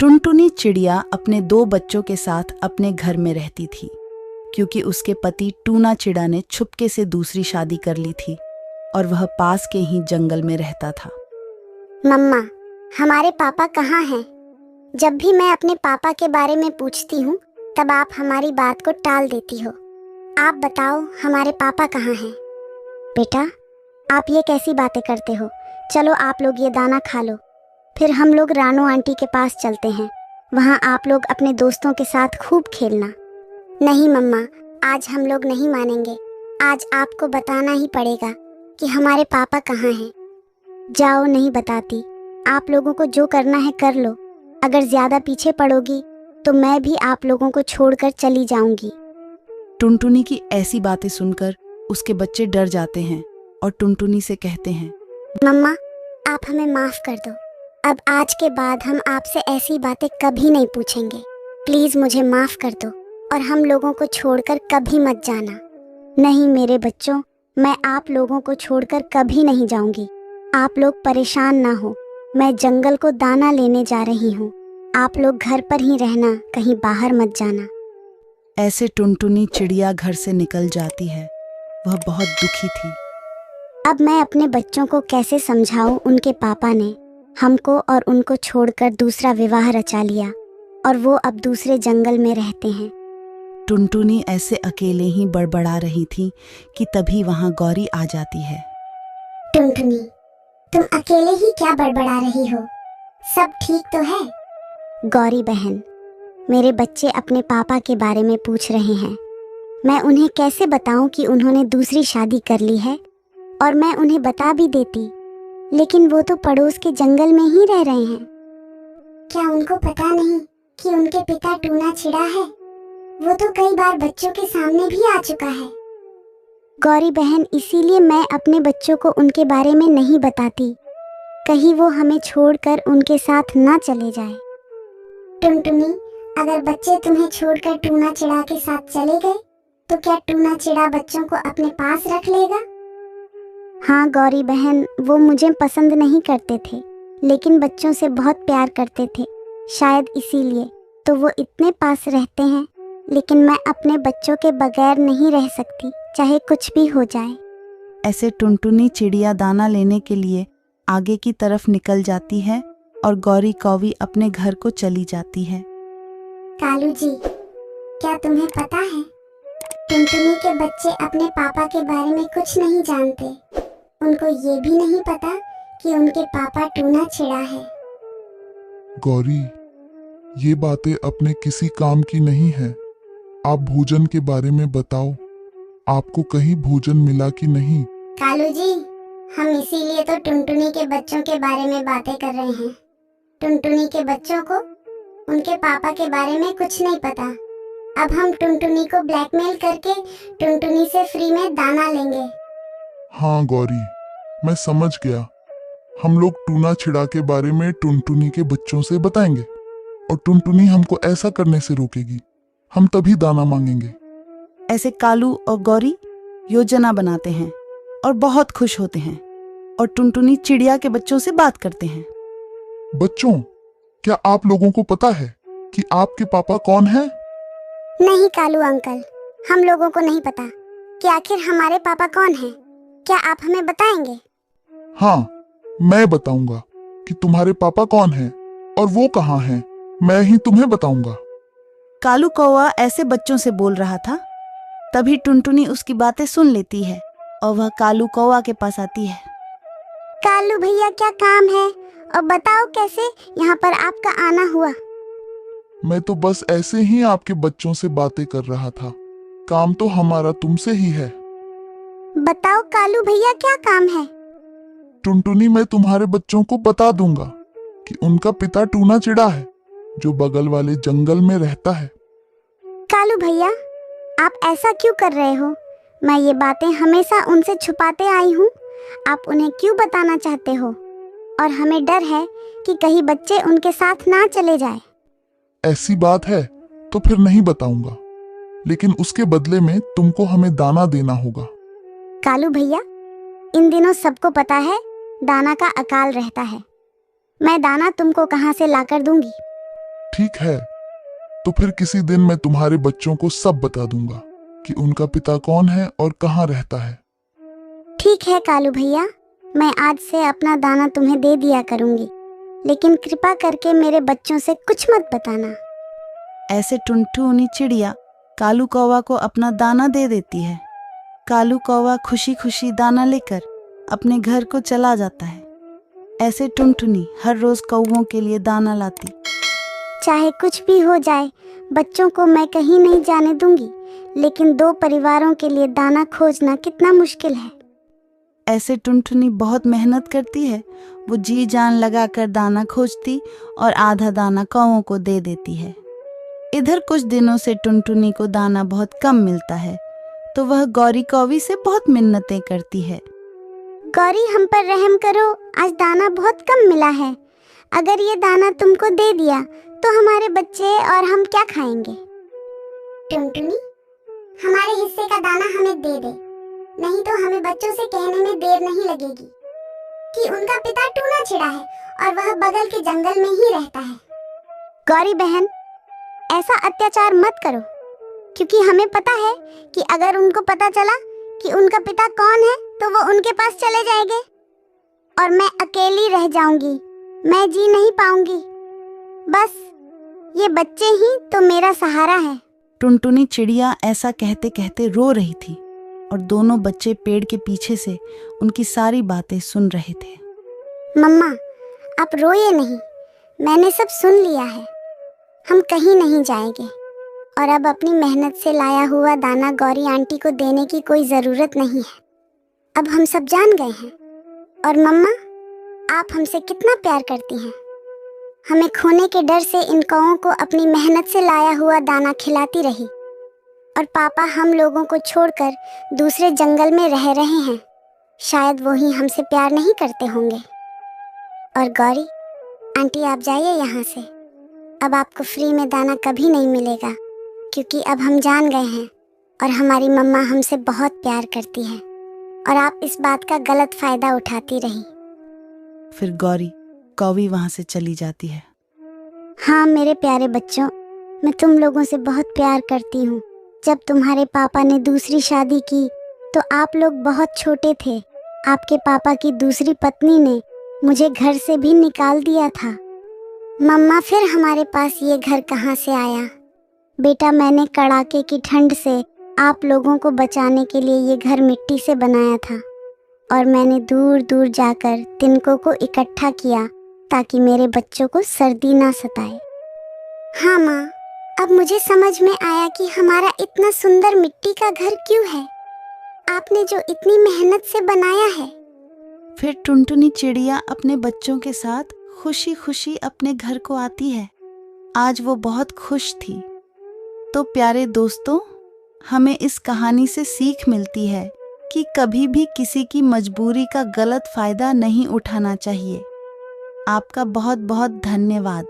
टुनटुनी चिड़िया अपने दो बच्चों के साथ अपने घर में रहती थी, क्योंकि उसके पति टूना चिड़ा ने छुपके से दूसरी शादी कर ली थी और वह पास के ही जंगल में रहता था। मम्मा, हमारे पापा कहाँ हैं? जब भी मैं अपने पापा के बारे में पूछती हूँ तब आप हमारी बात को टाल देती हो। आप बताओ, हमारे पापा कहाँ हैं? बेटा, आप ये कैसी बातें करते हो? चलो आप लोग ये दाना खा लो, फिर हम लोग रानू आंटी के पास चलते हैं। वहाँ आप लोग अपने दोस्तों के साथ खूब खेलना। नहीं मम्मा, आज हम लोग नहीं मानेंगे। आज आपको बताना ही पड़ेगा कि हमारे पापा कहाँ हैं। जाओ, नहीं बताती। आप लोगों को जो करना है कर लो। अगर ज्यादा पीछे पड़ोगी तो मैं भी आप लोगों को छोड़कर चली जाऊंगी। टुनटुनी की ऐसी बातें सुनकर उसके बच्चे डर जाते हैं और टुनटुनी से कहते हैं, मम्मा, आप हमें माफ कर दो। अब आज के बाद हम आपसे ऐसी बातें कभी नहीं पूछेंगे। प्लीज मुझे माफ कर दो और हम लोगों को छोड़कर कभी मत जाना। नहीं मेरे बच्चों, मैं आप लोगों को छोड़कर कभी नहीं जाऊंगी। आप लोग परेशान ना हो, मैं जंगल को दाना लेने जा रही हूँ। आप लोग घर पर ही रहना, कहीं बाहर मत जाना। ऐसे टुनटुनी चिड़िया घर से निकल जाती है। वह बहुत दुखी थी। अब मैं अपने बच्चों को कैसे समझाऊं? उनके पापा ने हमको और उनको छोड़कर दूसरा विवाह रचा लिया और वो अब दूसरे जंगल में रहते हैं। टुनटुनी ऐसे अकेले ही बड़बड़ा रही थी कि तभी वहां गौरी आ जाती है। टुनटुनी, तुम अकेले ही क्या बड़बड़ा रही हो? सब ठीक तो है? गौरी बहन, मेरे बच्चे अपने पापा के बारे में पूछ रहे हैं। मैं उन्हें कैसे बताऊं कि उन्होंने दूसरी शादी कर ली है? और मैं उन्हें बता भी देती, लेकिन वो तो पड़ोस के जंगल में ही रह रहे हैं। क्या उनको पता नहीं कि उनके पिता टूना चिड़ा है? वो तो कई बार बच्चों के सामने भी आ चुका है। गौरी बहन, इसीलिए मैं अपने बच्चों को उनके बारे में नहीं बताती, कहीं वो हमें छोड़कर उनके साथ ना चले जाए। टुनटुनी, अगर बच्चे तुम्हें छोड़कर टूना चिड़ा के साथ चले गए तो क्या टूना चिड़ा बच्चों को अपने पास रख लेगा? हाँ गौरी बहन, वो मुझे पसंद नहीं करते थे, लेकिन बच्चों से बहुत प्यार करते थे। शायद इसीलिए तो वो इतने पास रहते हैं। लेकिन मैं अपने बच्चों के बगैर नहीं रह सकती, चाहे कुछ भी हो जाए। ऐसे टुनटुनी चिड़िया दाना लेने के लिए आगे की तरफ निकल जाती है और गौरी कौवी अपने घर को चली जाती है। कालू जी, क्या तुम्हें पता है, टुनटुनी के बच्चे अपने पापा के बारे में कुछ नहीं जानते। उनको ये भी नहीं पता कि उनके पापा टूना चिड़ा है। गौरी, ये बातें अपने किसी काम की नहीं है। आप भोजन के बारे में बताओ, आपको कहीं भोजन मिला कि नहीं? कालू जी, हम इसीलिए तो टुनटुनी के बच्चों के बारे में बातें कर रहे हैं। टुनटुनी के बच्चों को उनके पापा के बारे में कुछ नहीं पता। अब हम टुनटुनी को ब्लैकमेल करके टुनटुनी से फ्री में दाना लेंगे। हाँ गौरी, मैं समझ गया। हम लोग टूना चिड़ा के बारे में टुनटुनी के बच्चों से बताएंगे और टुनटुनी हमको ऐसा करने से रोकेगी। हम तभी दाना मांगेंगे। ऐसे कालू और गौरी योजना बनाते हैं और बहुत खुश होते हैं और टुनटुनी चिड़िया के बच्चों से बात करते हैं। बच्चों, क्या आप लोगों को पता है कि आपके पापा कौन हैं? नहीं कालू अंकल, हम लोगों को नहीं पता कि आखिर हमारे पापा कौन हैं। क्या आप हमें बताएंगे? हाँ, मैं बताऊंगा कि तुम्हारे पापा कौन हैं और वो कहाँ हैं। मैं ही तुम्हें बताऊंगा। कालू कौवा ऐसे बच्चों से बोल रहा था, तभी टुनटुनी उसकी बातें सुन लेती है और वह कालू कौवा के पास आती है। कालू भैया, क्या काम है और बताओ कैसे यहाँ पर आपका आना हुआ? मैं तो बस ऐसे ही आपके बच्चों से बातें कर रहा था। काम तो हमारा तुमसे ही है। बताओ कालू भैया, क्या काम है? टुनटुनी, मैं तुम्हारे बच्चों को बता दूंगा कि उनका पिता टूना चिड़ा है, जो बगल वाले जंगल में रहता है। कालू भैया, आप ऐसा क्यों कर रहे हो? मैं ये बातें हमेशा उनसे छुपाते आई हूँ। आप उन्हें क्यों बताना चाहते हो? और हमें डर है कि कहीं बच्चे उनके साथ ना चले जाए। ऐसी बात है तो फिर नहीं बताऊंगा, लेकिन उसके बदले में तुमको हमें दाना देना होगा। कालू भैया, इन दिनों सबको पता है दाना का अकाल रहता है। मैं दाना तुमको कहाँ से लाकर दूंगी? ठीक है, तो फिर किसी दिन मैं तुम्हारे बच्चों को सब बता दूंगा कि उनका पिता कौन है और कहाँ रहता है। ठीक है कालू भैया, मैं आज से अपना दाना तुम्हें दे दिया करूंगी, लेकिन कृपा करके मेरे बच्चों से कुछ मत बताना। ऐसे टुनटुनी चिड़िया कालू कौवा को अपना दाना दे देती है। कालू कौवा खुशी खुशी दाना लेकर अपने घर को चला जाता है। ऐसे टुनटुनी हर रोज कौवों के लिए दाना लाती। चाहे कुछ भी हो जाए, बच्चों को मैं कहीं नहीं जाने दूंगी, लेकिन दो परिवारों के लिए दाना खोजना कितना मुश्किल है। ऐसे टुनटुनी बहुत मेहनत करती है। वो जी जान लगाकर दाना खोजती और आधा दाना कौवों को दे देती है। इधर कुछ दिनों से टुनटुनी को दाना बहुत कम मिलता है, तो वह गौरी कौवी से बहुत मिन्नतें करती है। गौरी, हम पर रहम करो, आज दाना बहुत कम मिला है। अगर ये दाना तुमको दे दिया तो हमारे बच्चे और हम क्या खाएंगे? टुनटुनी, हमारे हिस्से का दाना हमें दे दे, नहीं तो हमें बच्चों से कहने में देर नहीं लगेगी कि उनका पिता टूना छिड़ा है और वह बगल के जंगल में ही रहता है। गौरी बहन, ऐसा अत्याचार मत करो, क्योंकि हमें पता है कि अगर उनको पता चला कि उनका पिता कौन है तो वो उनके पास चले जाएंगे और मैं अकेली रह जाऊंगी। मैं जी नहीं पाऊंगी। बस ये बच्चे ही तो मेरा सहारा है। टुनटुनी चिड़िया ऐसा कहते कहते रो रही थी और दोनों बच्चे पेड़ के पीछे से उनकी सारी बातें सुन रहे थे। मम्मा, आप रोइए नहीं, मैंने सब सुन लिया है। हम कहीं नहीं जाएंगे और अब अपनी मेहनत से लाया हुआ दाना गौरी आंटी को देने की कोई ज़रूरत नहीं है। अब हम सब जान गए हैं। और मम्मा, आप हमसे कितना प्यार करती हैं। हमें खोने के डर से इन कौओं को अपनी मेहनत से लाया हुआ दाना खिलाती रही, और पापा हम लोगों को छोड़कर दूसरे जंगल में रह रहे हैं। शायद वो ही हमसे प्यार नहीं करते होंगे। और गौरी आंटी, आप जाइए यहाँ से। अब आपको फ्री में दाना कभी नहीं मिलेगा, क्योंकि अब हम जान गए हैं और हमारी मम्मा हमसे बहुत प्यार करती है और आप इस बात का गलत फायदा उठाती रही। फिर गौरी कौवी वहां से चली जाती है। हाँ मेरे प्यारे बच्चों, मैं तुम लोगों से बहुत प्यार करती हूँ। जब तुम्हारे पापा ने दूसरी शादी की तो आप लोग बहुत छोटे थे। आपके पापा की दूसरी पत्नी ने मुझे घर से भी निकाल दिया था। मम्मा, फिर हमारे पास ये घर कहाँ से आया? बेटा, मैंने कड़ाके की ठंड से आप लोगों को बचाने के लिए ये घर मिट्टी से बनाया था, और मैंने दूर दूर जाकर तिनकों को इकट्ठा किया ताकि मेरे बच्चों को सर्दी ना सताए। हाँ माँ, अब मुझे समझ में आया कि हमारा इतना सुंदर मिट्टी का घर क्यों है। आपने जो इतनी मेहनत से बनाया है। फिर टुनटुनी चिड़िया अपने बच्चों के साथ खुशी खुशी अपने घर को आती है। आज वो बहुत खुश थी। तो प्यारे दोस्तों, हमें इस कहानी से सीख मिलती है कि कभी भी किसी की मजबूरी का गलत फायदा नहीं उठाना चाहिए। आपका बहुत बहुत धन्यवाद।